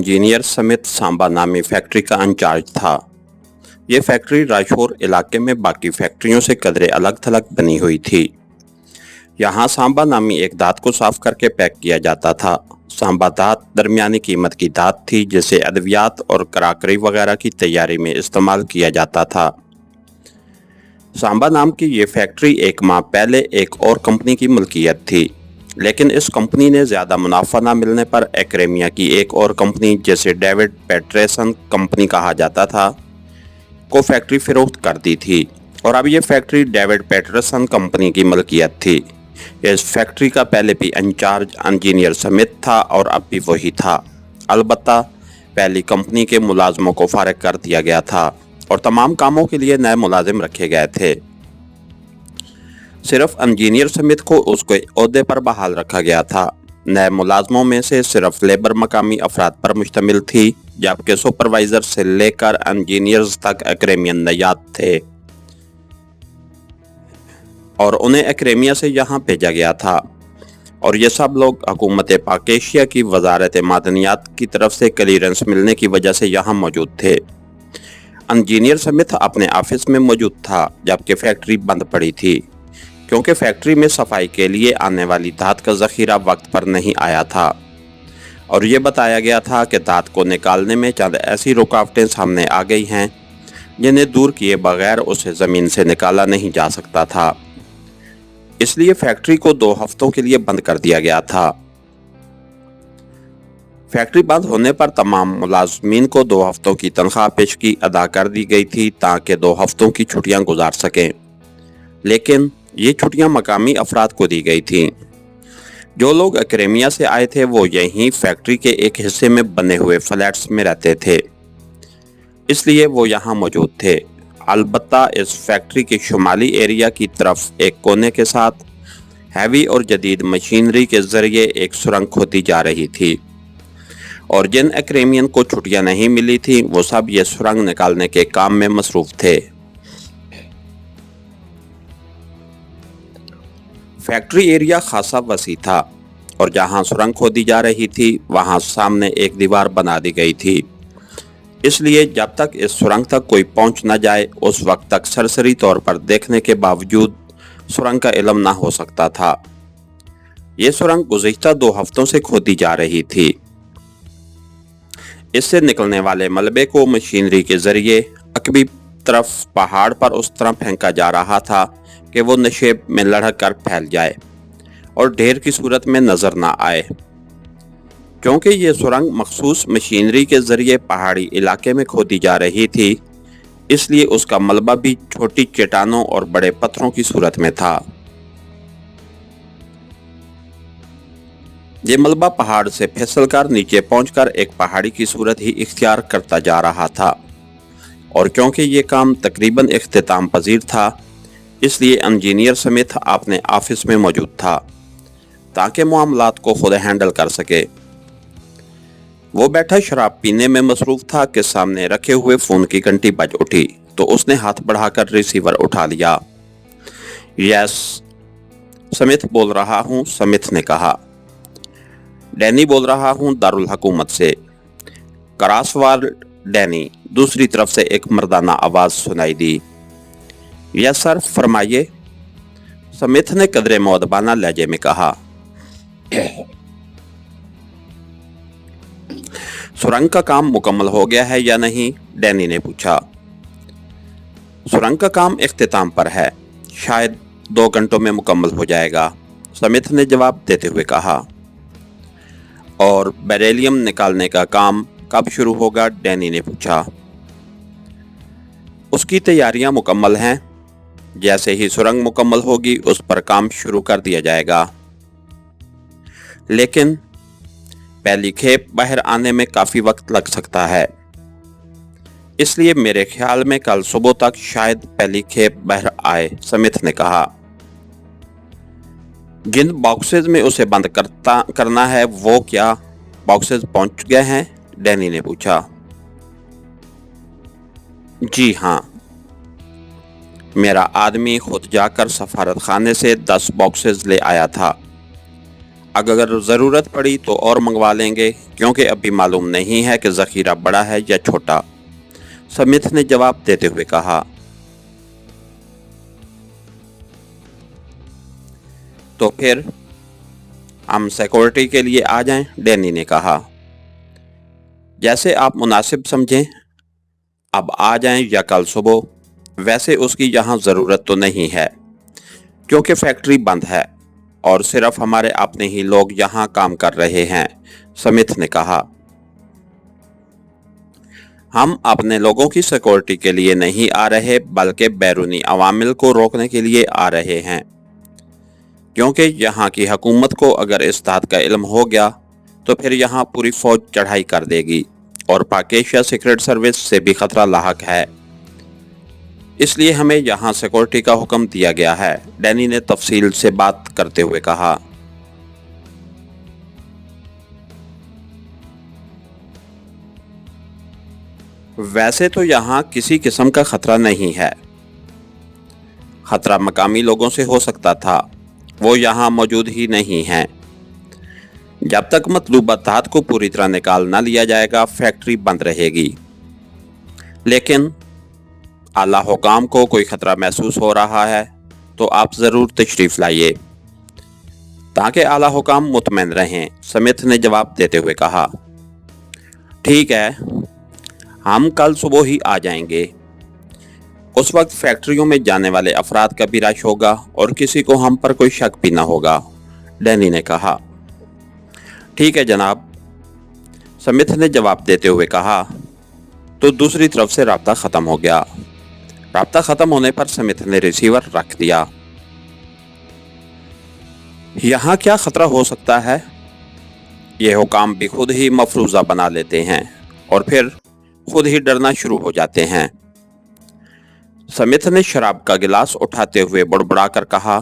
Engineer समित सांबा नामी factory का in charge था। ये फैक्ट्री रायचूर इलाके में बाकी फैक्ट्रियों से कदरे अलग थलग बनी हुई थी। यहाँ सांबा नामी एक धात को साफ करके पैक किया जाता था। सांबा धात दरमियानी कीमत की धात थी जिसे अद्वियात और कराकरी वगैरह की तैयारी में इस्तेमाल किया जाता था। सांबा नाम की ये फैक्ट्री एक माह पहले एक और कंपनी की मलकियत थी, लेकिन इस कंपनी ने ज़्यादा मुनाफा न मिलने पर एक्रेमिया की एक और कंपनी, जिसे डेविड पेट्रेसन कंपनी कहा जाता था, को फैक्ट्री फरोख्त कर दी थी और अब ये फैक्ट्री डेविड पेट्रेसन कंपनी की मलकियत थी। इस फैक्ट्री का पहले भी इंचार्ज इंजीनियर समित था और अब भी वही था। अलबत्ता पहली कंपनी के मुलाजमों को फारिग कर दिया गया था और तमाम कामों के लिए नए मुलाजिम रखे गए थे। सिर्फ इंजीनियर समित को उसके ओहदे पर बहाल रखा गया था। नए मुलाजमों में से सिर्फ लेबर मकामी अफराद पर मुश्तमिल थी, जबकि सुपरवाइजर से लेकर इंजीनियर्स तक एक्रेमियन नयात थे और उन्हें एक्रेमिया से यहाँ भेजा गया था। और ये सब लोग हुकूमत पाक एशिया की वजारत मादनियात की तरफ से क्लीयरेंस मिलने की वजह से यहाँ मौजूद थे। इंजीनियर समित अपने ऑफिस में मौजूद था जबकि फैक्ट्री बंद पड़ी थी, क्योंकि फैक्ट्री में सफाई के लिए आने वाली धात का ज़ख़ीरा वक्त पर नहीं आया था और ये बताया गया था कि धात को निकालने में चंद ऐसी रुकावटें सामने आ गई हैं जिन्हें दूर किए बगैर उसे ज़मीन से निकाला नहीं जा सकता था। इसलिए फैक्ट्री को 2 हफ्तों के लिए बंद कर दिया गया था। फैक्ट्री बंद होने पर तमाम मुलाजमीन को 2 हफ्तों की तनख्वाह पेशगी अदा कर दी गई थी ताकि 2 हफ्तों की छुट्टियां गुजार सकें, लेकिन ये छुट्टियां मकामी अफराद को दी गई थीं। जो लोग एक्रेमिया से आए थे वो यहीं फैक्ट्री के एक हिस्से में बने हुए फ्लैट्स में रहते थे, इसलिए वो यहाँ मौजूद थे। अलबत्ता इस फैक्ट्री के शुमाली एरिया की तरफ एक कोने के साथ हैवी और जदीद मशीनरी के जरिए एक सुरंग खोदी जा रही थी और जिन एक्रेमियन को छुट्टियां नहीं मिली थी वो सब ये सुरंग निकालने के काम में मसरूफ थे। फैक्ट्री एरिया खासा वसी था और जहां सुरंग खोदी जा रही थी वहां सामने एक दीवार बना दी गई थी, इसलिए जब तक इस सुरंग तक कोई पहुंच न जाए उस वक्त तक सरसरी तौर पर देखने के बावजूद सुरंग का इल्म ना हो सकता था। ये सुरंग गुज़िश्ता 2 हफ्तों से खोदी जा रही थी। इससे निकलने वाले मलबे को मशीनरी के जरिए अकबी तरफ पहाड़ पर उस तरह फेंका जा रहा था कि वो नशेब में लढ़क कर फैल जाए और ढेर की सूरत में नजर ना आए। क्योंकि ये सुरंग मखसूस मशीनरी के जरिए पहाड़ी इलाके में खोदी जा रही थी, इसलिए उसका मलबा भी छोटी चट्टानों और बड़े पत्थरों की सूरत में था। ये मलबा पहाड़ से फिसलकर नीचे पहुंचकर एक पहाड़ी की सूरत ही इख्तियार करता जा रहा था और क्योंकि ये काम तकरीबन इख्तिताम पजीर था, इसलिए इंजीनियर समित अपने ऑफिस में मौजूद था ताकि मामलात को खुद हैंडल कर सके। वो बैठा शराब पीने में मसरूफ था कि सामने रखे हुए फ़ोन की घंटी बज उठी तो उसने हाथ बढ़ाकर रिसीवर उठा लिया। यस, समित बोल रहा हूँ, समित ने कहा। डैनी बोल रहा हूँ, दारुल हुकूमत से। क्रॉसवर्ड डैनी, दूसरी तरफ से एक मर्दाना आवाज़ सुनाई दी। यस सर, फरमाइए, समित ने कदरे मौदबाना लहजे में कहा। सुरंग का काम मुकम्मल हो गया है या नहीं? डैनी ने पूछा। सुरंग का काम इख्तिताम पर है, शायद 2 घंटों में मुकम्मल हो जाएगा, समित ने जवाब देते हुए कहा। और बेरिलियम निकालने का काम कब शुरू होगा? डैनी ने पूछा। उसकी तैयारियां मुकम्मल हैं, जैसे ही सुरंग मुकम्मल होगी उस पर काम शुरू कर दिया जाएगा, लेकिन पहली खेप बाहर आने में काफ़ी वक्त लग सकता है, इसलिए मेरे ख्याल में कल सुबह तक शायद पहली खेप बाहर आए, समित ने कहा। जिन बॉक्सेस में उसे बंद करना है वो क्या बॉक्सेस पहुंच गए हैं? डैनी ने पूछा। जी हाँ, मेरा आदमी खुद जाकर सफारत खाने से 10 बॉक्सेस ले आया था। अगर ज़रूरत पड़ी तो और मंगवा लेंगे, क्योंकि अभी मालूम नहीं है कि ज़ख़ीरा बड़ा है या छोटा, स्मिथ ने जवाब देते हुए कहा। तो फिर हम सिक्योरिटी के लिए आ जाएं, डैनी ने कहा। जैसे आप मुनासिब समझें, अब आ जाएं या कल सुबह, वैसे उसकी यहाँ ज़रूरत तो नहीं है, क्योंकि फैक्ट्री बंद है और सिर्फ हमारे अपने ही लोग यहाँ काम कर रहे हैं, स्मिथ ने कहा। हम अपने लोगों की सिक्योरिटी के लिए नहीं आ रहे, बल्कि बैरूनी अवामिल को रोकने के लिए आ रहे हैं, क्योंकि यहाँ की हुकूमत को अगर इस बात का इल्म हो गया तो फिर यहाँ पूरी फौज चढ़ाई कर देगी और पाक एशिया सीक्रेट सर्विस से भी खतरा लाहक है। इसलिए हमें यहाँ सिक्योरिटी का हुक्म दिया गया है, डैनी ने तफसील से बात करते हुए कहा। वैसे तो यहाँ किसी किस्म का खतरा नहीं है। खतरा मकामी लोगों से हो सकता था, वो यहाँ मौजूद ही नहीं हैं। जब तक मतलूबा धात को पूरी तरह निकाल ना लिया जाएगा, फैक्ट्री बंद रहेगी। लेकिन आला हुकाम को कोई खतरा महसूस हो रहा है तो आप ज़रूर तशरीफ़ लाइए, ताकि आला हुकाम मुतमईन रहें, स्मिथ ने जवाब देते हुए कहा। ठीक है, हम कल सुबह ही आ जाएंगे। उस वक्त फैक्ट्रियों में जाने वाले अफराद का भी रश होगा और किसी को हम पर कोई शक भी ना होगा, डैनी ने कहा। ठीक है जनाब, स्मिथ ने जवाब देते हुए कहा। तो दूसरी तरफ से राब्ता ख़त्म हो गया। राब्ता ख़त्म होने पर स्मिथ ने रिसीवर रख दिया। यहाँ क्या ख़तरा हो सकता है? ये हुकाम भी खुद ही मफरूज़ा बना लेते हैं और फिर खुद ही डरना शुरू हो जाते हैं। स्मिथ ने शराब का गिलास उठाते हुए बुड़बुड़ा कर कहा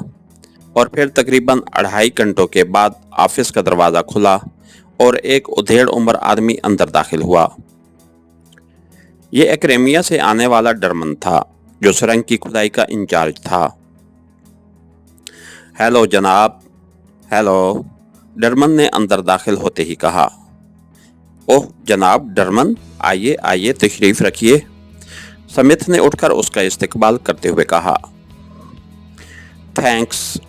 और फिर तकरीबन 2.5 घंटों के बाद ऑफिस का दरवाज़ा खुला और एक उधेड़ उम्र आदमी अंदर दाखिल हुआ। ये एक्रेमिया से आने वाला डरमन था, जो सुरंग की खुदाई का इंचार्ज था। हेलो जनाब। हेलो, डरमन ने अंदर दाखिल होते ही कहा। ओह जनाब डरमन, आइए आइए, तशरीफ़ रखिए, स्मिथ ने उठकर उसका इस्तकबाल करते हुए कहा। थैंक्स।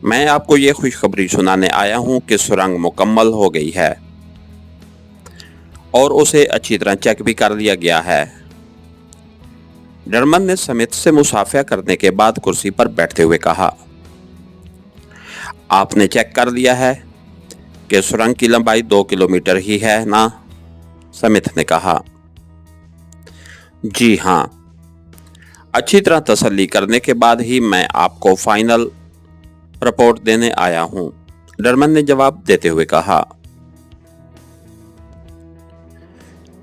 मैं आपको ये खुशखबरी सुनाने आया हूँ कि सुरंग मुकम्मल हो गई है और उसे अच्छी तरह चेक भी कर लिया गया है। डरमन ने स्मिथ से मुसाफिया करने के बाद कुर्सी पर बैठते हुए कहा। आपने चेक कर लिया है कि सुरंग की लंबाई 2 किलोमीटर ही है ना? स्मिथ ने कहा। जी हाँ, अच्छी तरह तसल्ली करने के बाद ही मैं आपको फाइनल रिपोर्ट देने आया हूं, डरमन ने जवाब देते हुए कहा।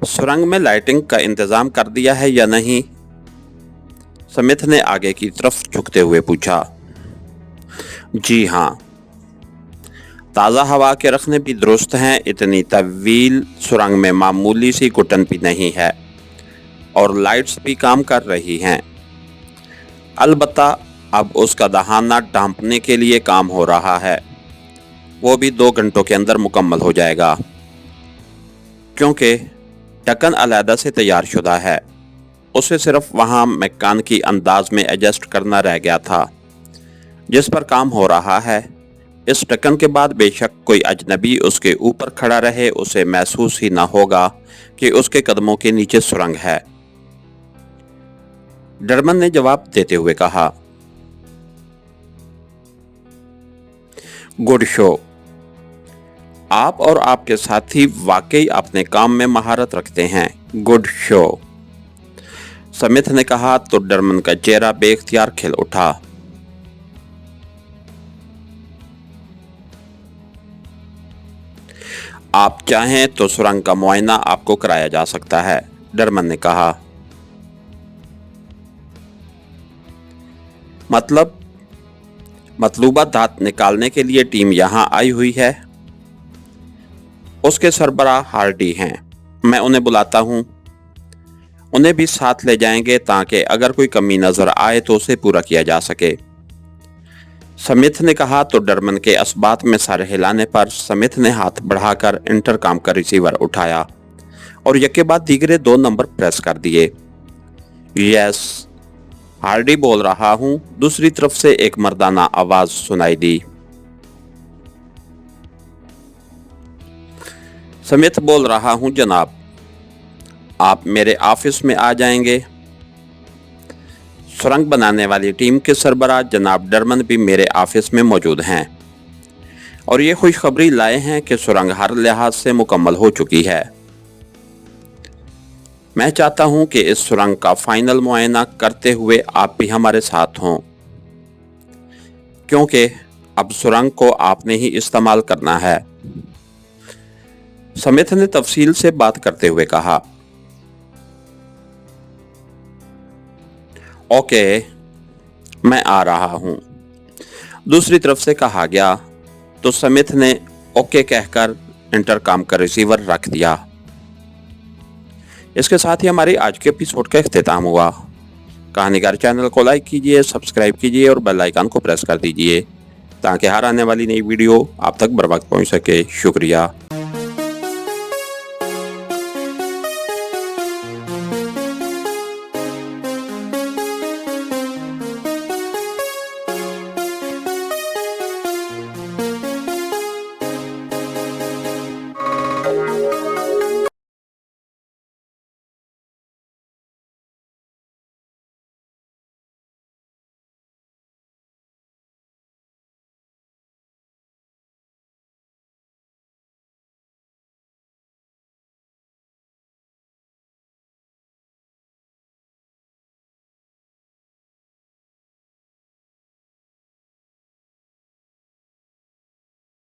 सुरंग में लाइटिंग का इंतजाम कर दिया है या नहीं? स्मिथ ने आगे की तरफ झुकते हुए पूछा। जी हाँ, ताज़ा हवा के रखने भी दुरुस्त हैं, इतनी तवील सुरंग में मामूली सी घुटन भी नहीं है और लाइट्स भी काम कर रही हैं। अलबत्ता अब उसका दहाना ढांपने के लिए काम हो रहा है, वो भी 2 घंटों के अंदर मुकम्मल हो जाएगा, क्योंकि ढक्कन अलहदा से तैयार शुदा है। उसे सिर्फ वहाँ मैकानिकी अंदाज में एडजस्ट करना रह गया था। जिस पर काम हो रहा है, इस ढक्कन के बाद बेशक कोई अजनबी उसके ऊपर खड़ा रहे, उसे महसूस ही ना होगा कि उसके कदमों के नीचे सुरंग है, डरमन ने जवाब देते हुए कहा। Good show. आप और आपके साथी वाकई अपने काम में महारत रखते हैं। गुड शो, स्मिथ ने कहा तो डरमन का चेहरा बेख्तियार खिल उठा। आप चाहें तो सुरंग का मुआयना आपको कराया जा सकता है, डरमन ने कहा। मतलूबा दांत निकालने के लिए टीम यहाँ आई हुई है। उसके सरबराह हार्डी हैं, मैं उन्हें बुलाता हूँ। उन्हें भी साथ ले जाएंगे ताकि अगर कोई कमी नजर आए तो उसे पूरा किया जा सके। समिथ ने कहा तो डरमन के इस बात में सर हिलाने पर समिथ ने हाथ बढ़ाकर इंटरकॉम का रिसीवर उठाया और यके बाद दीगरे 2 नंबर प्रेस कर दिए। यस, हार्डी बोल रहा हूं, दूसरी तरफ से एक मर्दाना आवाज सुनाई दी। समिथ बोल रहा हूं जनाब, आप मेरे ऑफिस में आ जाएंगे। सुरंग बनाने वाली टीम के सरबराह जनाब डरमन भी मेरे ऑफिस में मौजूद हैं और ये खुशखबरी लाए हैं कि सुरंग हर लिहाज से मुकम्मल हो चुकी है। मैं चाहता हूं कि इस सुरंग का फाइनल मुआयना करते हुए आप भी हमारे साथ हों, क्योंकि अब सुरंग को आपने ही इस्तेमाल करना है। समिथ ने तफसील से बात करते हुए कहा। ओके, मैं आ रहा हूं, दूसरी तरफ से कहा गया तो समिथ ने ओके कहकर इंटरकॉम का रिसीवर रख दिया। इसके साथ ही हमारी आज के एपिसोड का इख्तिताम हुआ। कहानीकार चैनल को लाइक कीजिए, सब्सक्राइब कीजिए और बेल आइकन को प्रेस कर दीजिए ताकि हर आने वाली नई वीडियो आप तक बर वक्त पहुंच सके। शुक्रिया।